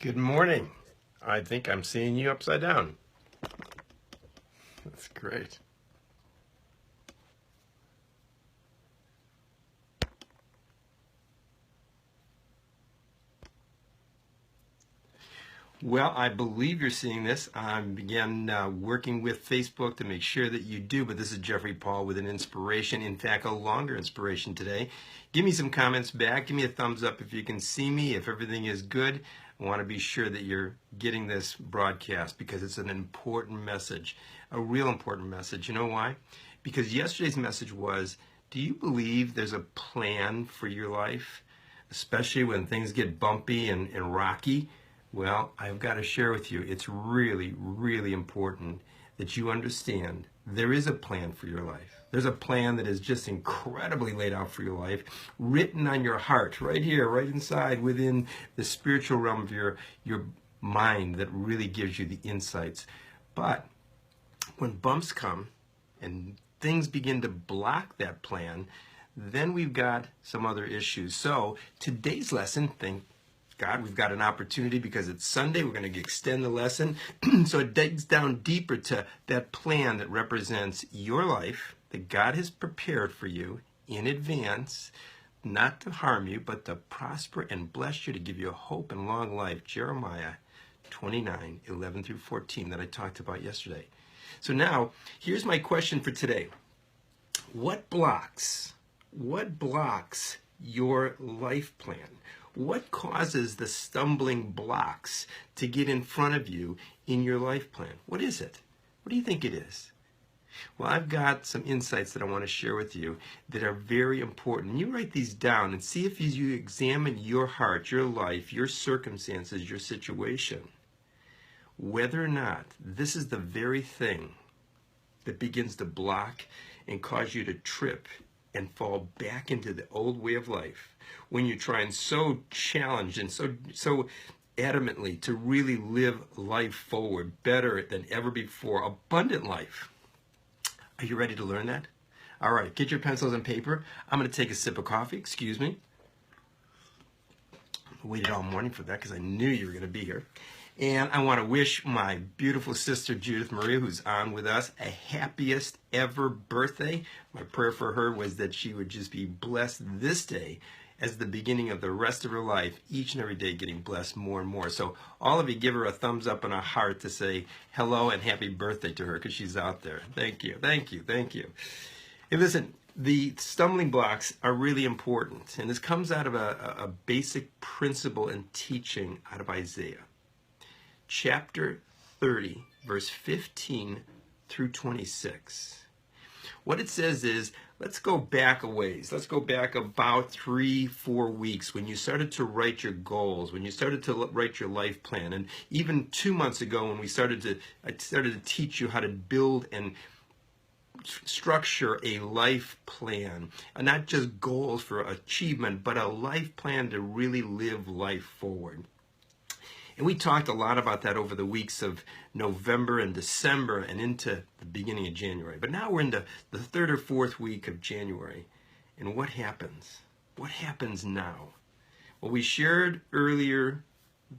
Good morning. I think I'm seeing you upside down. That's great. Well, I believe you're seeing this. I began working with Facebook to make sure that you do, but this is Jeffrey Paul with an inspiration, in fact, a longer inspiration today. Give me some comments back. Give me a thumbs up if you can see me, if everything is good. I want to be sure that you're getting this broadcast because it's an important message, a real important message. You know why? Because yesterday's message was, do you believe there's a plan for your life, especially when things get bumpy and rocky? Well, I've got to share with you, it's really, really important that you understand there is a plan for your life. There's a plan that is just incredibly laid out for your life, written on your heart, right here, right inside, within the spiritual realm of your mind that really gives you the insights. But when bumps come and things begin to block that plan, then we've got some other issues. So today's lesson, thank God, we've got an opportunity because it's Sunday. We're going to extend the lesson. So it digs down deeper to that plan that represents your life that God has prepared for you in advance, not to harm you, but to prosper and bless you, to give you a hope and long life. Jeremiah 29:11 through 14 that I talked about yesterday. So now, here's my question for today. What blocks your life plan? What causes the stumbling blocks to get in front of you in your life plan? What is it? What do you think it is? Well, I've got some insights that I want to share with you that are very important. You write these down and see if you examine your heart, your life, your circumstances, your situation, whether or not this is the very thing that begins to block and cause you to trip and fall back into the old way of life when you're trying so challenged and so adamantly to really live life forward better than ever before, abundant life. Are you ready to learn that? All right, get your pencils and paper. I'm going to take a sip of coffee. Excuse me. I waited all morning for that because I knew you were going to be here. And I want to wish my beautiful sister, Judith Maria, who's on with us, a happiest ever birthday. My prayer for her was that she would just be blessed this day as the beginning of the rest of her life, each and every day getting blessed more and more. So all of you give her a thumbs up and a heart to say hello and happy birthday to her because she's out there. Thank you, thank you, thank you. Hey, listen, the stumbling blocks are really important. And this comes out of a basic principle and teaching out of Isaiah. Chapter 30, verse 15 through 26. What it says is, let's go back a ways. Let's go back about 3-4 weeks when you started to write your goals, when you started to write your life plan. And even 2 months ago when I started to teach you how to build and structure a life plan, and not just goals for achievement, but a life plan to really live life forward. And we talked a lot about that over the weeks of November and December and into the beginning of January. But now we're into the 3rd or 4th week of January. And what happens? What happens now? Well, we shared earlier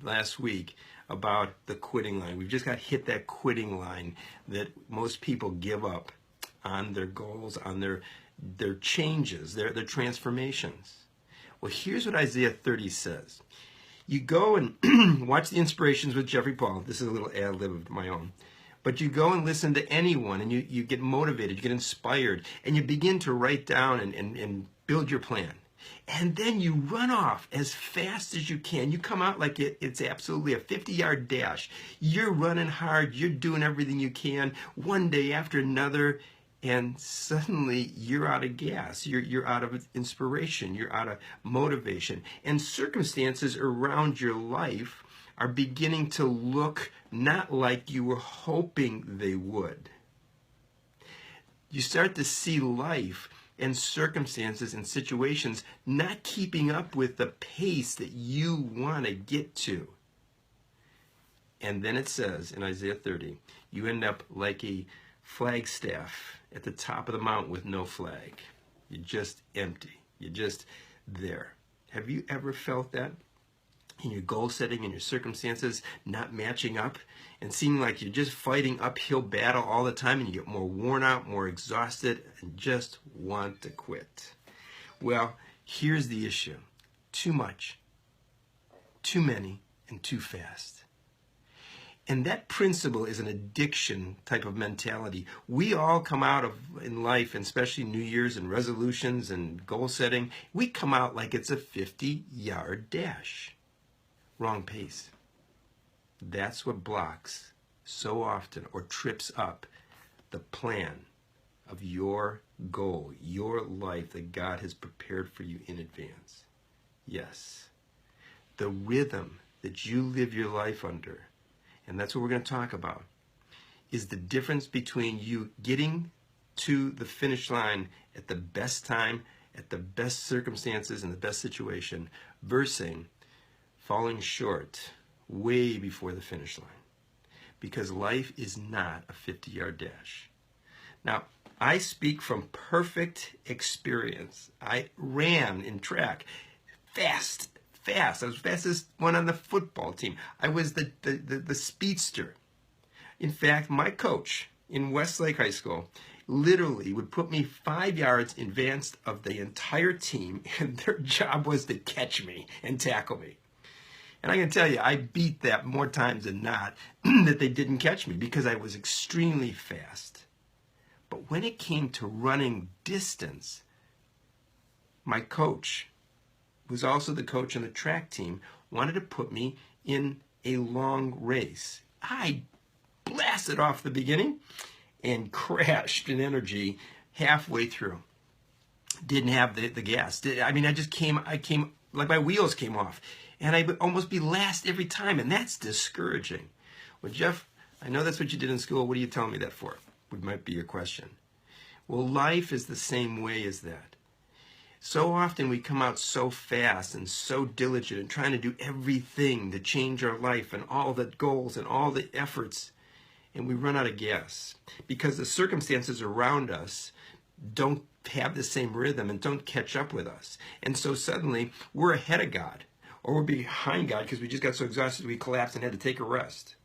last week about the quitting line. We've just got hit that quitting line that most people give up on their goals, on their changes, their transformations. Well, here's what Isaiah 30 says. You go and watch the Inspirations with Jeffrey Paul. This is a little ad lib of my own. But you go and listen to anyone, and you get motivated, you get inspired, and you begin to write down and build your plan. And then you run off as fast as you can. You come out like it's absolutely a 50-yard dash. You're running hard. You're doing everything you can, one day after another. And suddenly you're out of gas, you're out of inspiration, you're out of motivation. And circumstances around your life are beginning to look not like you were hoping they would. You start to see life and circumstances and situations not keeping up with the pace that you want to get to. And then it says in Isaiah 30, you end up like a flagstaff at the top of the mountain with no flag. You're just empty. You're just there. Have you ever felt that? in your goal setting and your circumstances not matching up and seeming like you're just fighting uphill battle all the time and you get more worn out, more exhausted, and just want to quit. Well, here's the issue. Too much, too many, and too fast. And that principle is an addiction type of mentality. We all come out of in life, and especially New Year's and resolutions and goal setting, we come out like it's a 50-yard dash. Wrong pace. That's what blocks so often or trips up the plan of your goal, your life that God has prepared for you in advance. Yes, the rhythm that you live your life under, and that's what we're going to talk about, is the difference between you getting to the finish line at the best time, at the best circumstances, in the best situation, versus falling short way before the finish line. Because life is not a 50-yard dash. Now, I speak from perfect experience. I ran in track fast. I was fastest one on the football team. I was the speedster. In fact, my coach in Westlake High School literally would put me 5 yards in advance of the entire team, and their job was to catch me and tackle me. And I can tell you, I beat that more times than not that they didn't catch me because I was extremely fast. But when it came to running distance, my coach, who was also the coach on the track team, wanted to put me in a long race. I blasted off the beginning and crashed in energy halfway through. Didn't have the gas. I came like my wheels came off. And I would almost be last every time, and that's discouraging. Well, Jeff, I know that's what you did in school. What are you telling me that for? Would might be your question. Well, life is the same way as that. So often we come out so fast and so diligent and trying to do everything to change our life and all the goals and all the efforts, and we run out of gas because the circumstances around us don't have the same rhythm and don't catch up with us. And so suddenly we're ahead of God. Or we're behind God because we just got so exhausted we collapsed and had to take a rest.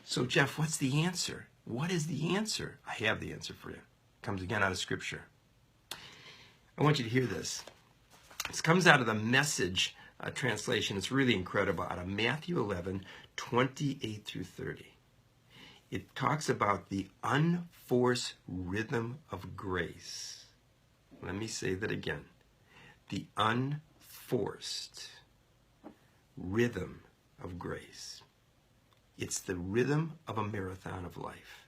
So, Jeff, what's the answer? What is the answer? I have the answer for you. It comes again out of Scripture. I want you to hear this. This comes out of the Message translation. It's really incredible. Out of Matthew 11, 28 through 30. It talks about the unforced rhythm of grace. Let me say that again. The unforced rhythm of grace. It's the rhythm of a marathon of life.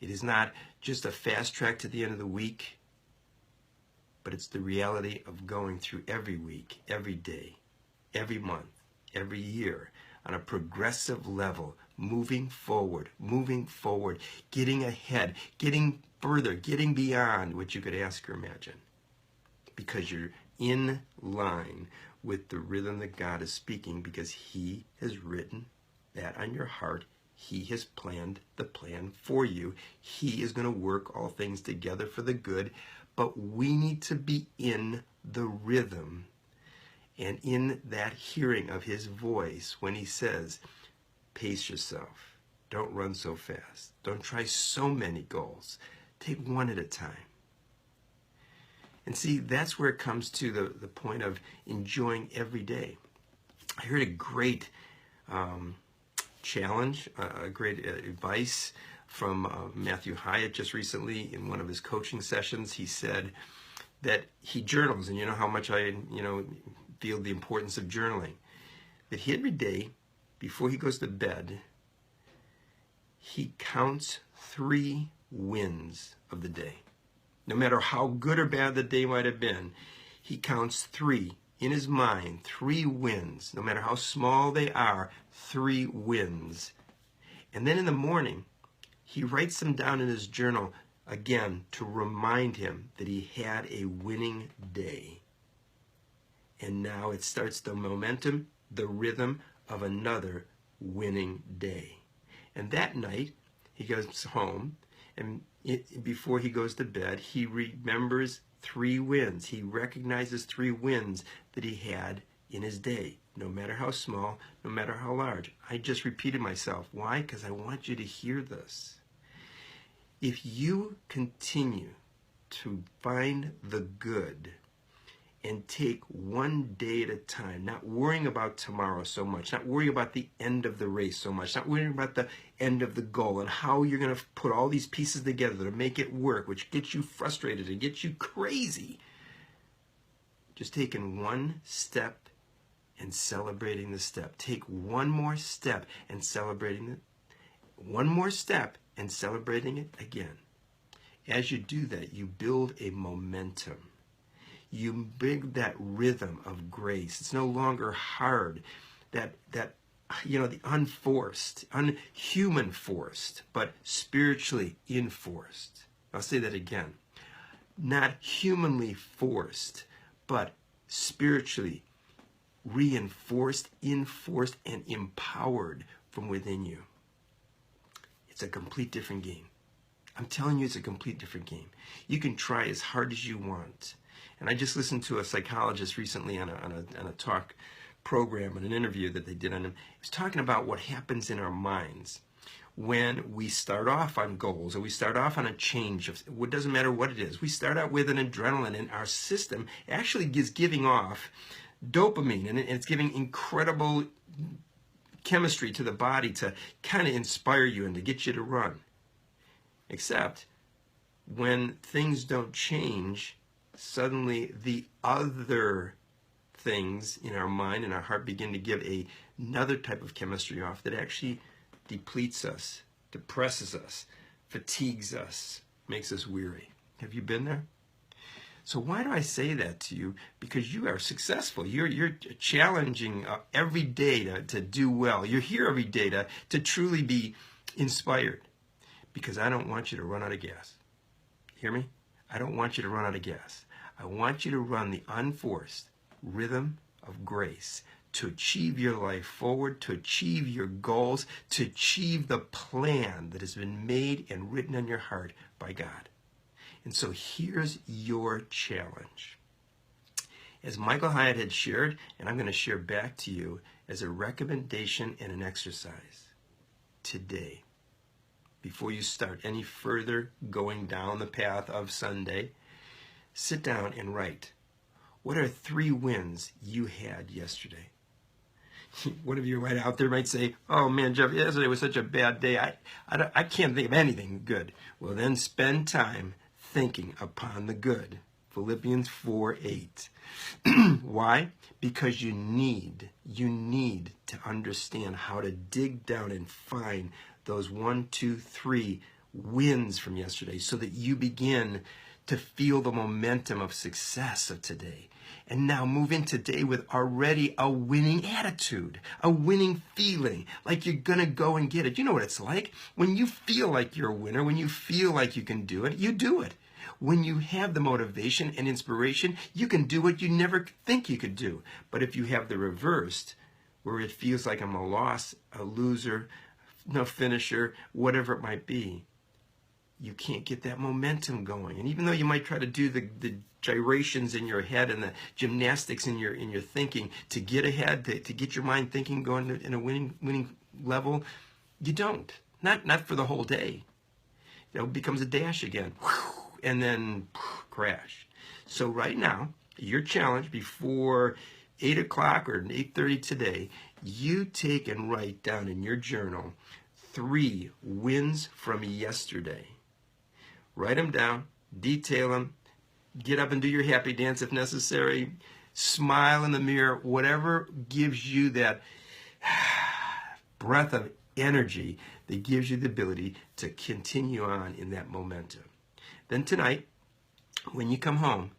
It is not just a fast track to the end of the week, but it's the reality of going through every week, every day, every month, every year on a progressive level, moving forward, getting ahead, getting further, getting beyond what you could ask or imagine. Because you're in line with the rhythm that God is speaking, because He has written that on your heart. He has planned the plan for you. He is going to work all things together for the good, but we need to be in the rhythm and in that hearing of His voice when He says, pace yourself. Don't run so fast. Don't try so many goals. Take one at a time. And see, that's where it comes to the point of enjoying every day. I heard a great challenge, a great advice from Matthew Hyatt just recently in one of his coaching sessions. He said that he journals, and you know how much I feel the importance of journaling. That he every day, before he goes to bed, he counts 3 wins of the day. No matter how good or bad the day might have been, he counts 3 in his mind, 3 wins. No matter how small they are, 3 wins. And then in the morning, he writes them down in his journal again to remind him that he had a winning day. And now it starts the momentum, the rhythm of another winning day. And that night, he goes home, and before he goes to bed, he remembers 3 wins. He recognizes 3 wins that he had in his day, no matter how small, no matter how large. I just repeated myself. Why? Because I want you to hear this. If you continue to find the good and take one day at a time, not worrying about tomorrow so much, not worrying about the end of the race so much, not worrying about the end of the goal and how you're going to put all these pieces together to make it work, which gets you frustrated and gets you crazy. Just taking one step and celebrating the step. Take one more step and celebrating it. One more step and celebrating it again. As you do that, you build a momentum. You build that rhythm of grace. It's no longer hard, the unforced, unhuman forced, but spiritually enforced. I'll say that again. Not humanly forced, but spiritually reinforced, enforced, and empowered from within you. It's a complete different game. I'm telling you, it's a complete different game. You can try as hard as you want. And I just listened to a psychologist recently on a talk program and an interview that they did on him. He was talking about what happens in our minds when we start off on goals or we start off on a change. It doesn't matter what it is. We start out with an adrenaline, and our system actually is giving off dopamine, and it's giving incredible chemistry to the body to kind of inspire you and to get you to run. Except when things don't change, suddenly the other things in our mind and our heart begin to give another type of chemistry off that actually depletes us, depresses us, fatigues us, makes us weary. Have you been there? So why do I say that to you? Because you are successful. You're challenging every day to do well. You're here every day to truly be inspired. Because I don't want you to run out of gas. Hear me? I don't want you to run out of gas. I want you to run the unforced rhythm of grace to achieve your life forward, to achieve your goals, to achieve the plan that has been made and written on your heart by God. And so here's your challenge. As Michael Hyatt had shared, and I'm going to share back to you as a recommendation and an exercise today, before you start any further going down the path of Sunday, sit down and write, what are 3 wins you had yesterday? One of you right out there might say, oh man, Jeff, yesterday was such a bad day. I can't think of anything good. Well, then spend time thinking upon the good. Philippians 4:8. Why? Because you need to understand how to dig down and find those 1, 2, 3 wins from yesterday so that you begin to feel the momentum of success of today. And now move in today with already a winning attitude, a winning feeling, like you're going to go and get it. You know what it's like? When you feel like you're a winner, when you feel like you can do it, you do it. When you have the motivation and inspiration, you can do what you never think you could do. But if you have the reversed, where it feels like I'm a loss, a loser, no finisher, whatever it might be, you can't get that momentum going. And even though you might try to do the gyrations in your head and the gymnastics in your thinking to get ahead, to get your mind thinking going in a winning level, you don't. Not for the whole day. It becomes a dash again, and then crash. So right now, your challenge before 8 o'clock or 8:30 today, you take and write down in your journal 3 wins from yesterday. Write them down, detail them, get up and do your happy dance if necessary, smile in the mirror, whatever gives you that breath of energy that gives you the ability to continue on in that momentum. Then tonight, when you come home,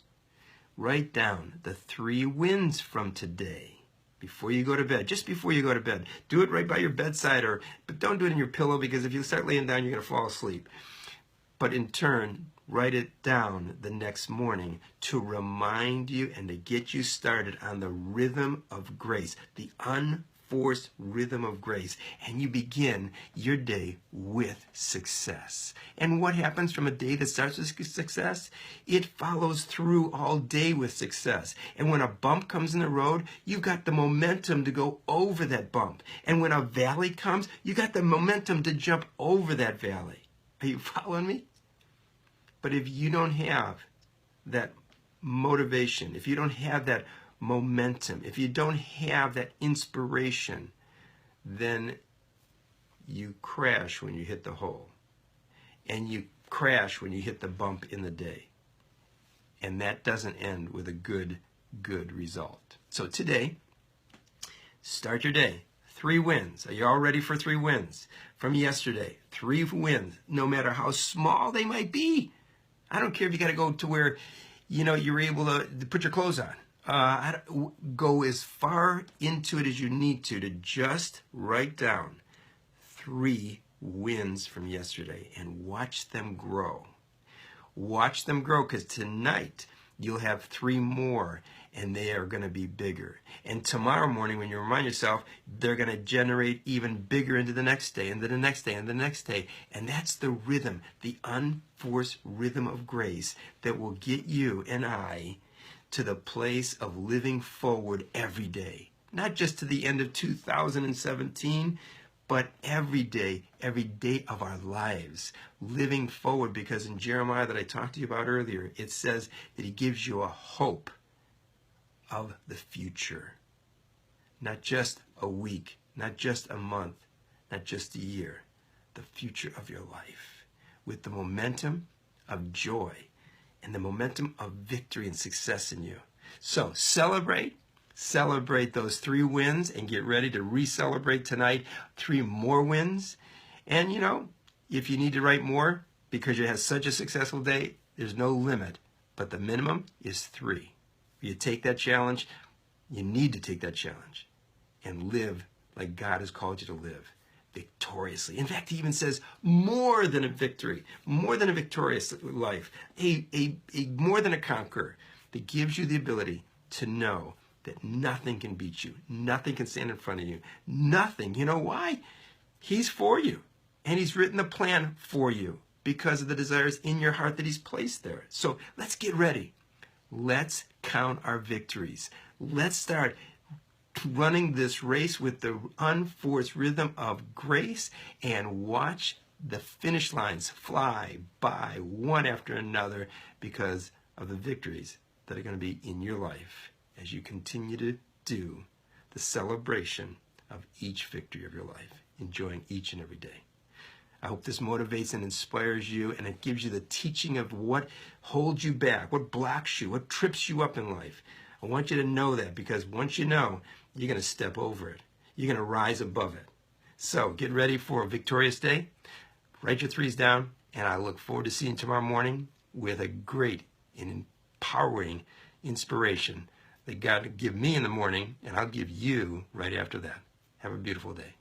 write down the 3 wins from today before you go to bed, just before you go to bed. Do it right by your bedside, but don't do it in your pillow, because if you start laying down, you're going to fall asleep. But in turn, write it down the next morning to remind you and to get you started on the rhythm of grace, the unforced unforced rhythm of grace, and you begin your day with success. And what happens from a day that starts with success? It follows through all day with success. And when a bump comes in the road, you've got the momentum to go over that bump. And when a valley comes, you got the momentum to jump over that valley. Are you following me? But if you don't have that motivation, if you don't have that momentum, if you don't have that inspiration, then you crash when you hit the hole. And you crash when you hit the bump in the day. And that doesn't end with a good result. So today, start your day. 3 wins. Are you all ready for 3 wins? From yesterday, 3 wins, no matter how small they might be. I don't care if you got to go to where, you're able to put your clothes on. Go as far into it as you need to just write down 3 wins from yesterday and watch them grow. Watch them grow, because tonight you'll have 3 more, and they are going to be bigger. And tomorrow morning, when you remind yourself, they're going to generate even bigger into the next day, and then the next day, and the next day. And that's the rhythm, the unforced rhythm of grace that will get you and I to the place of living forward every day. Not just to the end of 2017, but every day of our lives, living forward. Because in Jeremiah that I talked to you about earlier, it says that he gives you a hope of the future. Not just a week, not just a month, not just a year. The future of your life, with the momentum of joy and the momentum of victory and success in you. So celebrate those 3 wins, and get ready to re-celebrate tonight 3 more wins. And if you need to write more because you had such a successful day, there's no limit, but the minimum is 3. If you take that challenge, you need to take that challenge and live like God has called you to live, victoriously. In fact, he even says more than a victory, more than a victorious life, a more than a conqueror, that gives you the ability to know that nothing can beat you, nothing can stand in front of you, nothing. You know why? He's for you, and he's written the plan for you because of the desires in your heart that he's placed there. So let's get ready. Let's count our victories. Let's start running this race with the unforced rhythm of grace, and watch the finish lines fly by one after another because of the victories that are going to be in your life as you continue to do the celebration of each victory of your life, enjoying each and every day. I hope this motivates and inspires you, and it gives you the teaching of what holds you back, what blocks you, what trips you up in life. I want you to know that, because once you know, you're going to step over it. You're going to rise above it. So get ready for a victorious day. Write your 3s down, and I look forward to seeing you tomorrow morning with a great and empowering inspiration that God will give me in the morning, and I'll give you right after that. Have a beautiful day.